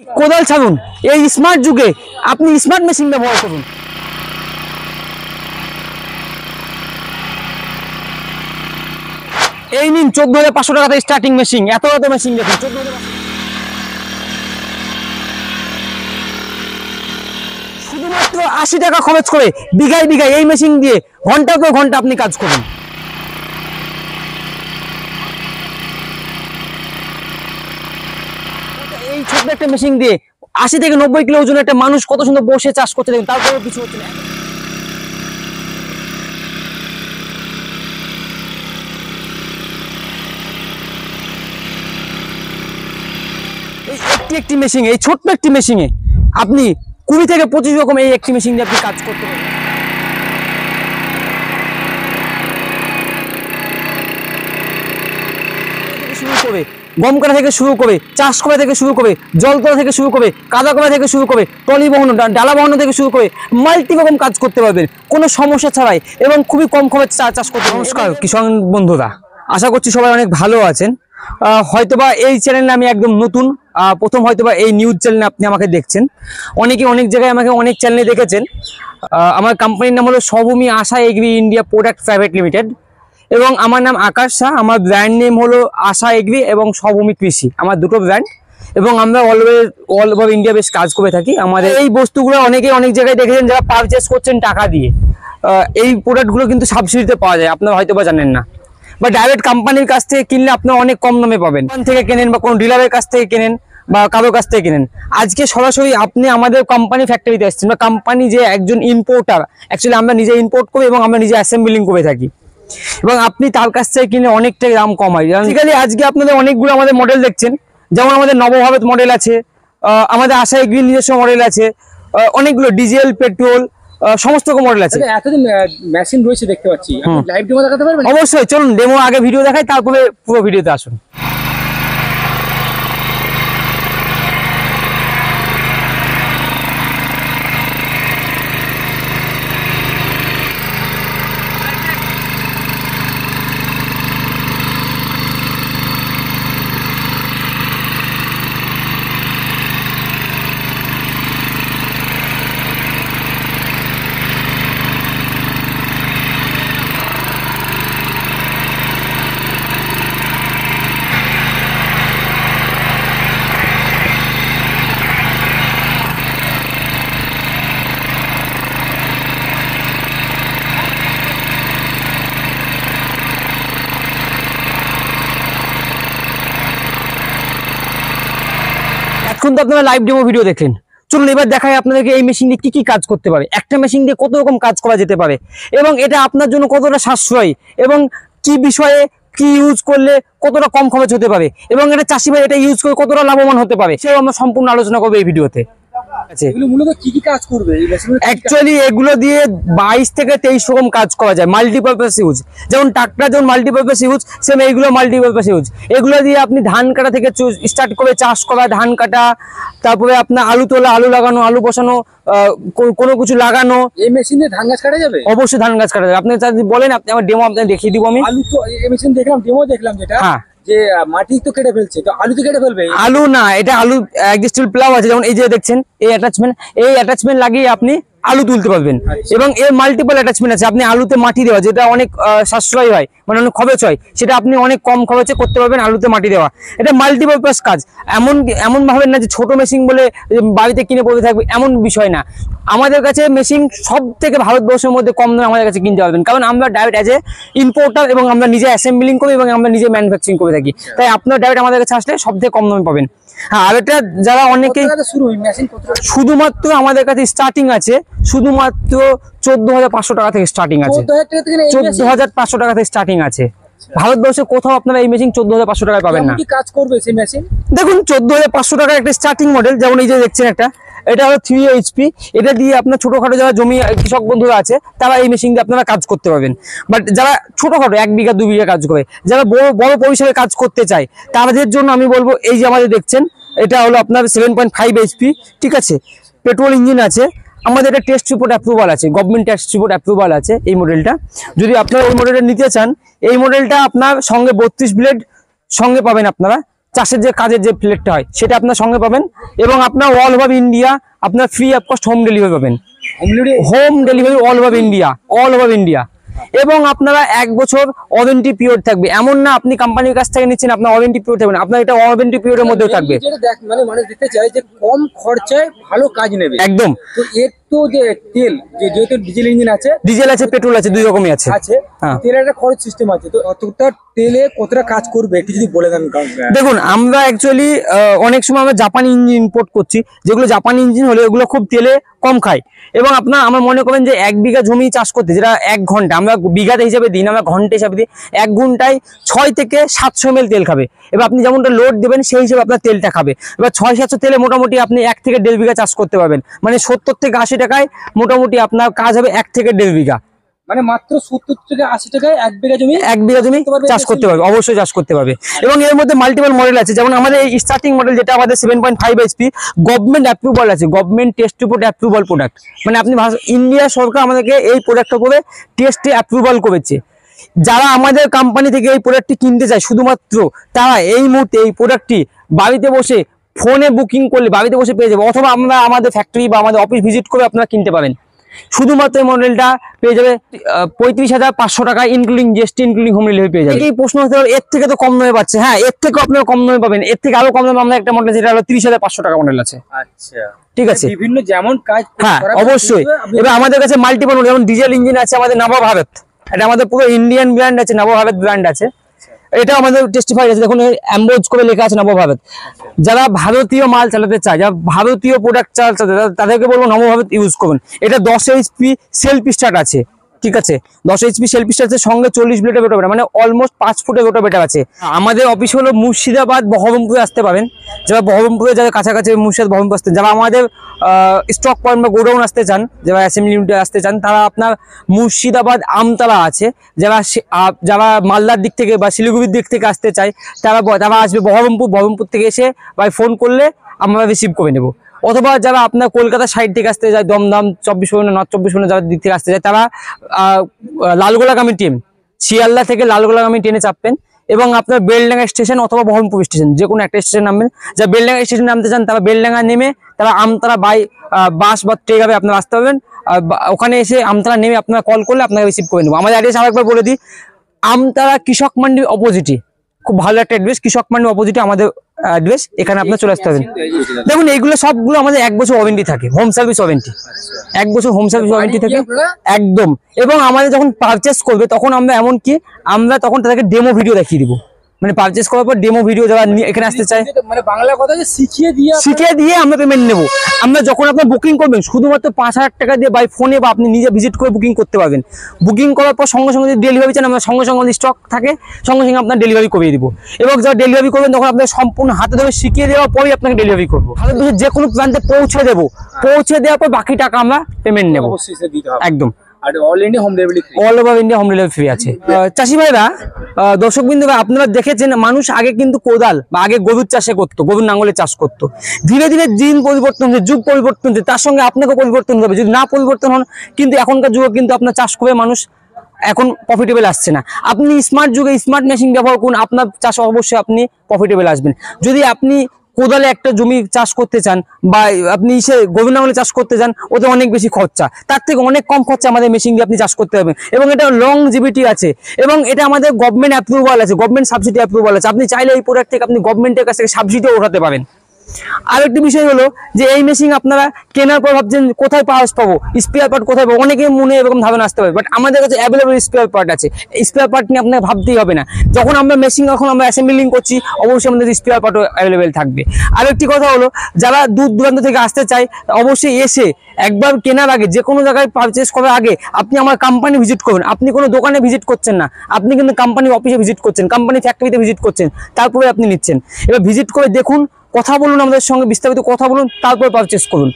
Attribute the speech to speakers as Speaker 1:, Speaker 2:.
Speaker 1: কোদাল ছাড়ুন, এই স্মার্ট যুগে আপনি স্মার্ট মেশিন ব্যবহার করুন। এই নিন 14,500 টাকাতে স্টার্টিং মেশিন। এত মেশিন দেখুন 14,500। শুধুমাত্র 80 টাকা খরচ করে বিঘায় বিঘায় এই মেশিন দিয়ে ঘন্টার পর ঘন্টা আপনি কাজ করুন। এই ছোট্ট একটা মেশিন দিয়ে 80 থেকে 90 কিলো ওজনের একটা মানুষ কত সুন্দর বসে চাষ করতে দেখুন, তারপরে কিছু হচ্ছে না। একটি মেশিন, এই ছোট্ট একটি মেশিনে আপনি 20 থেকে 25 রকম এই একটি মেশিন দিয়ে আপনি কাজ করতে পারবেন। শুরু করে গম কাটা থেকে শুরু করে চাষ করা থেকে শুরু করে জল তোলা থেকে শুরু করে কাদা করা থেকে শুরু করে ট্রলি বহন ডালা বহন থেকে শুরু করে মাল্টি রকম কাজ করতে পারবেন কোনো সমস্যা ছাড়াই এবং খুবই কম খরচে চাষ করতে। নমস্কার কৃষক বন্ধুরা, আশা করছি সবাই অনেক ভালো আছেন। হয়তোবা এই চ্যানেলে আমি একদম নতুন, প্রথম হয়তোবা এই নিউজ চ্যানেলে আপনি আমাকে দেখছেন। অনেকে অনেক জায়গায় আমাকে অনেক চ্যানেলে দেখেছেন। আমার কোম্পানির নাম হলো Swabhumi Asha agri India product private limited এবং আমার নাম আকাশ শাহ। আমার ব্র্যান্ড নেম হলো আশা এগ্রি এবং স্বভূমি কৃষি, আমার দুটো ব্র্যান্ড এবং আমরা অল ওভার ইন্ডিয়া বেশ কাজ করে থাকি। আমাদের এই বস্তুগুলো অনেকে অনেক জায়গায় দেখেছেন যারা পারচেস করছেন টাকা দিয়ে। এই প্রোডাক্টগুলো কিন্তু সাবসিডিতে পাওয়া যায়, আপনারা হয়তোবা জানেন না, বা ডাইরেক্ট কোম্পানির কাছ থেকে কিনলে আপনারা অনেক কম দামে পাবেন। দোকান থেকে কেনেন বা কোনো ডিলারের কাছ থেকে কেনেন বা কারোর কাছ থেকে কেনেন, আজকে সরাসরি আপনি আমাদের কোম্পানি ফ্যাক্টরিতে আসছেন বা কোম্পানি যে একজন ইম্পোর্টার, অ্যাকচুয়ালি আমরা নিজে ইম্পোর্ট করি এবং আমরা নিজে অ্যাসেম্বলিং করে থাকি এবং আপনি তার কাছ থেকে কিনে অনেকটাই দাম কম হয়। বেসিক্যালি আজকে আপনাদের অনেকগুলো আমাদের মডেল দেখছেন, যেমন আমাদের নবভারত মডেল আছে, আমাদের আশা এগ্রি নিজস্ব মডেল আছে, অনেকগুলো ডিজেল পেট্রোল সমস্ত রকম মডেল আছে।
Speaker 2: এতদিন মেশিন রয়েছে দেখতে পাচ্ছি, আপনি লাইভ ডেমো দেখাতে পারবেন?
Speaker 1: অবশ্যই, চলুন ডেমো আগে ভিডিও দেখাই, তারপরে পুরো ভিডিওতে আসুন। এখন তো আপনারা লাইভ ডেমো ভিডিও দেখলেন, চলুন এবার দেখাই আপনাদেরকে এই মেশিন দিয়ে কি কি কাজ করতে পারে, একটা মেশিন দিয়ে কত রকম কাজ করা যেতে পারে এবং এটা আপনার জন্য কতটা সাশ্রয়ী এবং কি বিষয়ে কি ইউজ করলে কতটা কম খরচ হতে পারে এবং এটা চাষি ভাই এটা ইউজ করে কতটা লাভবান হতে পারে, সেও আমরা সম্পূর্ণ আলোচনা করবো এই ভিডিওতে। অ্যাকচুয়ালি এগুলো দিয়ে 22 থেকে 23 রকম কাজ করা যায়, মাল্টিপারপাস ইউজ। যেমন ট্রাক্টর যেমন মাল্টিপারপাস ইউজ, সেম এইগুলো মাল্টিপারপাস ইউজ। এগুলো দিয়ে আপনি ধান কাটা থেকে স্টার্ট করে চাষ করা, ধান কাটা, তারপরে আপনার আলু তোলা, আলু লাগানো, আলু বসানো, কোনো কিছু লাগানো।
Speaker 2: এই মেশিনে ধান গাছ কাটা যাবে?
Speaker 1: অবশ্যই ধান গাছ কাটা যাবে। আপনি যদি বলেন, আপনি আমার ডেমো আপনাকে দেখিয়ে দিব আমি।
Speaker 2: আলু তো এই মেশিন দেখলাম, ডেমো দেখলাম যেটা,
Speaker 1: হ্যাঁ,
Speaker 2: যে মাটি তো কেটে ফেলছে, তো আলু তো কেটে ফেলবে?
Speaker 1: আলু না, এটা আলু এক্সিস্টেবল প্লাও আছে, যেমন এই যে দেখছেন এই অ্যাটাচমেন্ট লাগিয়ে আপনি আলু তুলতে পারবেন এবং এর মাল্টিপল অ্যাটাচমেন্ট আছে। আপনি আলুতে মাটি দেওয়া, যেটা অনেক সাশ্রয় হয়, মানে অনেক খরচ হয়, সেটা আপনি অনেক কম খরচে করতে পারবেন। আলুতে মাটি দেওয়া এটা মাল্টিপারপাস কাজ। এমন ভাবেন না যে ছোট মেশিন বলে বাড়িতে কিনে পড়ে থাকবে, এমন বিষয় না। আমাদের কাছে মেশিন সব থেকে ভারতবর্ষের মধ্যে কম দামে আমাদের কাছে কিনতে পারবেন, কারণ আমরা ডাইরেক্ট অ্যাজ এ ইম্পোর্টার এবং আমরা নিজে অ্যাসেম্বলিং করি এবং আমরা নিজে ম্যানুফ্যাকচারিং করে থাকি, তাই আপনার ডাইরেক্ট আমাদের কাছে আসলে সব থেকে কম দামে পাবেন। হ্যাঁ, আর এটা যারা অনেকেই শুধুমাত্র আমাদের কাছে স্টার্টিং আছে শুধুমাত্র 14,500 টাকা থেকে স্টার্টিং আছে, 14,500 টাকা থেকে স্টার্টিং আছে। ভারতবর্ষে কোথাও আপনারা এই মেশিন 14,500 টাকায় পাবেন না।
Speaker 2: কি কাজ করবে সেই মেশিন?
Speaker 1: দেখুন 14,500 টাকার একটা স্টার্টিং মডেল, যেমন এই যে দেখছেন একটা, এটা হলো 3 HP। এটা দিয়ে আপনার ছোটখাটো যারা জমি কৃষক বন্ধুরা আছে তারা এই মেশিন দিয়ে আপনারা কাজ করতে পারবেন। বাট যারা ছোটখাটো 1 বিঘা 2 বিঘা কাজ করে, যারা বড় পরিসরে কাজ করতে চায়, তাদের জন্য আমি বলবো এই যে আমাদের দেখছেন এটা হলো আপনার 7.5 HP, ঠিক আছে, পেট্রোল ইঞ্জিন আছে। আমাদের একটা টেস্ট রিপোর্ট অ্যাপ্রুভাল আছে, গভর্নমেন্ট টেস্ট রিপোর্ট অ্যাপ্রুভাল আছে এই মডেলটা। যদি আপনারা এই মডেলটা নিতে চান, এই মডেলটা আপনার সঙ্গে 32 ব্লেড সঙ্গে পাবেন আপনারা, চাষের যে কাজের যে প্লেটটা হয় সেটা আপনার সঙ্গে পাবেন, এবং আপনার অল ওভার ইন্ডিয়া আপনার free of cost home delivery পাবেন। Home delivery all over India, all over India. এবং আপনারা 1 বছর ওয়ারেন্টি পিরিয়ড থাকবে, এমন না আপনি কোম্পানির কাছ থেকে নিচ্ছেন আপনার ওয়ারেন্টি পিরিয়ড থাকবে না, আপনার এটা ওয়ারেন্টি পিরিয়ডের মধ্যেও থাকবে।
Speaker 2: মানে মানুষ দিতে চায় যে কম খরচায় ভালো কাজ নেবে
Speaker 1: একদম।
Speaker 2: তো এর তো যে তেল যেহেতু ডিজেল ইঞ্জিন আছে,
Speaker 1: ডিজেল আছে, পেট্রোল আছে, দুই রকমই আছে। হ্যাঁ,
Speaker 2: তেলের একটা খরচ সিস্টেম আছে, তো অতটা তেলে কতটা কাজ করবে একটু যদি বলে দেন।
Speaker 1: দেখুন আমরা অ্যাকচুয়ালি অনেক সময় আমরা জাপানি ইঞ্জিন ইম্পোর্ট করছি, যেগুলো জাপানি ইঞ্জিন হলে ওগুলো খুব তেলে কম খায়। এবং আপনার আমার মনে করেন যে 1 বিঘা জমি চাষ করতে যেটা 1 ঘন্টা, আমরা বিঘাতে হিসাবে দিই না, আমরা ঘন্টা হিসাবে দিই, 1 ঘন্টায় 6 থেকে 700 ml তেল খাবে। এবার আপনি যেমনটা লোড দেবেন সেই হিসেবে আপনার তেলটা খাবে। এবার 600-700 তেলে মোটামুটি আপনি 1 থেকে 1.5 বিঘা চাষ করতে পারবেন, মানে 70 থেকে 80 টাকায় মোটামুটি আপনার কাজ হবে 1 থেকে 1.5 বিঘা।
Speaker 2: মানে মাত্র 70 থেকে 80 টাকায় 1 বিঘা জমি
Speaker 1: চাষ করতে পারবে, অবশ্যই চাষ করতে পারবে। এবং এর মধ্যে মাল্টিপল মডেল আছে, যেমন আমাদের এই স্টার্টিং মডেল যেটা আমাদের 7.5 HP গভর্নমেন্ট অ্যাপ্রুভাল আছে, government test report approval product, মানে আপনি ইন্ডিয়া সরকার আমাদেরকে এই প্রোডাক্টটা করে টেস্টে অ্যাপ্রুভাল করেছে। যারা আমাদের কোম্পানি থেকে এই প্রোডাক্টটি কিনতে চায় শুধুমাত্র তারা এই মুহূর্তে এই প্রোডাক্টটি বাড়িতে বসে ফোনে বুকিং করলে বাড়িতে বসে পেয়ে যাবে, অথবা আমরা আমাদের ফ্যাক্টরি বা আমাদের অফিস ভিজিট করে আপনারা কিনতে পারেন। শুধুমাত্র এই মডেলটা পেয়ে যাবে 35,500 টাকা including GST, including home delivery পেয়ে যাবে। এই প্রশ্ন হতে পারে এর থেকে তো কম দামে পাচ্ছে, হ্যাঁ এর থেকে আপনারা কম দামে পাবেন, এর থেকে আরো কম দামে আমরা একটা মডেল যেটা হলো 30,500 টাকা মডেল আছে।
Speaker 2: আচ্ছা
Speaker 1: ঠিক আছে,
Speaker 2: বিভিন্ন যেমন কাজ
Speaker 1: হ্যাঁ অবশ্যই। এবার আমাদের কাছে মাল্টিপল, যেমন ডিজেল ইঞ্জিন আছে আমাদের নবভারত, এটা আমাদের পুরো ইন্ডিয়ান ব্র্যান্ড আছে, নবভারত ব্র্যান্ড আছে, এটা আমাদের টেস্টিফাইড আছে, দেখুন এমবোজ করে লেখা আছে নবভারত। যারা ভারতীয় মাল চালাতে চায়, যারা ভারতীয় প্রোডাক্ট চালাতে তাদেরকে বলবো নবভারত ইউজ করুন। এটা 10 HP সেলফ স্টার্ট আছে, ঠিক আছে, 10 HP সেলফ স্টার্ট আছে, সঙ্গে 40 ব্লেডের রোটাভেটার, মানে অলমোস্ট 5 ফুটের রোটাভেটার আছে। আমাদের অফিস হলো মুর্শিদাবাদ, বহরমপুরে আসতে পারেন, যারা বহরমপুরে যারা কাছাকাছি মুর্শিদাবাদ বহরমপুর আসতে, যারা আমাদের স্টক পয়েন্ট বা গোডাউন আসতে চান, যারা অ্যাসেম্বলি ইউনিটে আসতে চান, তারা আপনার মুর্শিদাবাদ আমতলা আছে। যারা মালদার দিক থেকে বা শিলিগুড়ির দিক থেকে আসতে চায় তারা আসবে বহরমপুর থেকে এসে বা ফোন করলে আমরা রিসিভ করে নেব। অথবা যারা আপনার কলকাতা সাইড থেকে আসতে যায়, দমদম, 24 পরগনা, নর্থ 24 পরগনা যারা দিক থেকে আসতে যায়, তারা লালগোলাগামী ট্রেন, শিয়ালদা থেকে লালগোলাগামী ট্রেনে চাপবেন এবং আপনার বেলডাঙ্গা স্টেশন অথবা বহরমপুর স্টেশন যে কোনো একটা স্টেশন নামবেন। যারা বেলডাঙ্গা স্টেশন নামতে চান তারা বেলডাঙ্গা নেমে তারা আমতলা বাই বাস বা ট্রেনে আপনারা আসতে পারবেন। ওখানে এসে আমতলা নেমে আপনারা কল করলে আপনাকে রিসিভ করে নেবো। আমাদের অ্যাড্রেস আরেকবার বলে দিই, আমতলা কৃষক মান্ডির অপোজিটে, খুব ভালো একটা অ্যাড্রেস, কৃষক মান্ডির অপোজিটে আমাদের অ্যাড্রেস, এখানে আপনার চলে আসতে পারবেন। দেখুন এইগুলো সবগুলো আমাদের 1 বছর ওয়ারেন্টি থাকে, হোম সার্ভিস ওয়ারেন্টি, 1 বছর হোম সার্ভিস ওয়ারেন্টি থাকে একদম। এবং আমাদের যখন পারচেস করবে তখন আমরা তখন তাদেরকে ডেমো ভিডিও দেখিয়ে দিব, মানে পারচেস করার পর ডেমো ভিডিও যারা এখানে আসতে চায়,
Speaker 2: মানে বাংলা কথা যে শিখিয়ে
Speaker 1: দিয়ে আমরা পেমেন্ট নেব। আমরা যখন আপনার বুকিং করবেন শুধুমাত্র 5,000 টাকা দিয়ে বাই ফোনে বা আপনি নিজে ভিজিট করে বুকিং করতে পারবেন। বুকিং করার পর সঙ্গে সঙ্গে যদি ডেলিভারি চান, আমরা সঙ্গে সঙ্গে স্টক থাকে সঙ্গে সঙ্গে আপনার ডেলিভারি করিয়ে দিব। এবং যারা ডেলিভারি করবেন তখন আপনার সম্পূর্ণ হাতে ধরে শিখিয়ে দেওয়ার পরেই আপনাকে ডেলিভারি করবো। ভারতবর্ষের যে কোনো প্রান্তে পৌঁছে দেবো, পৌঁছে দেওয়ার পর বাকি টাকা আমরা পেমেন্ট নেব একদম।
Speaker 2: আর all India home delivery,
Speaker 1: all over India home delivery free আছে। চাষি ভাইরা, দর্শক বিন্দুরা, আপনারা দেখেছেন মানুষ আগে কিন্তু কোদাল বা আগে গরুর চাষে করতো, গরুর নাঙ্গলে চাষ করতো। ধীরে ধীরে দিন পরিবর্তন হচ্ছে, যুগ পরিবর্তন হচ্ছে, তার সঙ্গে আপনাকেও পরিবর্তন হবে। যদি না পরিবর্তন হন কিন্তু এখনকার যুগে কিন্তু আপনার চাষ করে মানুষ এখন প্রফিটেবল আসছে না। আপনি স্মার্ট যুগে স্মার্ট মেশিন ব্যবহার করুন, আপনার চাষ অবশ্যই আপনি প্রফিটেবল আসবেন। যদি আপনি কোদালে একটা জমি চাষ করতে চান বা আপনি গরুর নাঙ্গলে চাষ করতে চান, ওতে অনেক বেশি খরচা, তার থেকে অনেক কম খরচা আমাদের মেশিন দিয়ে আপনি চাষ করতে পারবেন। এবং এটা লং জিবিটি আছে এবং এটা আমাদের গভর্নমেন্ট অ্যাপ্রুভাল আছে, গভর্নমেন্ট সাবসিডি অ্যাপ্রুভাল আছে। আপনি চাইলে এই প্রোডাক্ট থেকে আপনি গভর্নমেন্টের কাছ থেকে সাবসিডিও ওঠাতে পারেন। আরেকটি বিষয় হলো যে এই মেশিন আপনারা কেনার পর ভাবছেন কোথায় পাওয়ার পাবো, স্পেয়ার পার্ট কোথায় পাবো, অনেকের মনে এরকম ধারণা আসতে পারে, বাট আমাদের কাছে অ্যাভেলেবল স্পেয়ার পার্ট আছে। স্পেয়ার পার্ট নিয়ে আপনাকে ভাবতেই হবে না। যখন আমরা মেশিন আমরা অ্যাসেম্বলিং করছি অবশ্যই আমাদের স্পেয়ার পার্টও অ্যাভেলেবেল থাকবে। আরেকটি কথা হলো, যারা দূর দূরান্ত থেকে আসতে চায় অবশ্যই এসে একবার কেনার আগে, যে কোনো জায়গায় পারচেস করার আগে আপনি আমার কোম্পানি ভিজিট করুন। আপনি কোনো দোকানে ভিজিট করছেন না, আপনি কিন্তু কোম্পানির অফিসে ভিজিট করছেন, কোম্পানি ফ্যাক্টরিতে ভিজিট করছেন, তারপরে আপনি নিচ্ছেন। এবার ভিজিট করে দেখুন, কথা বলুন, আমাদের সঙ্গে বিস্তারিত কথা বলুন, তারপর পারচেস করুন।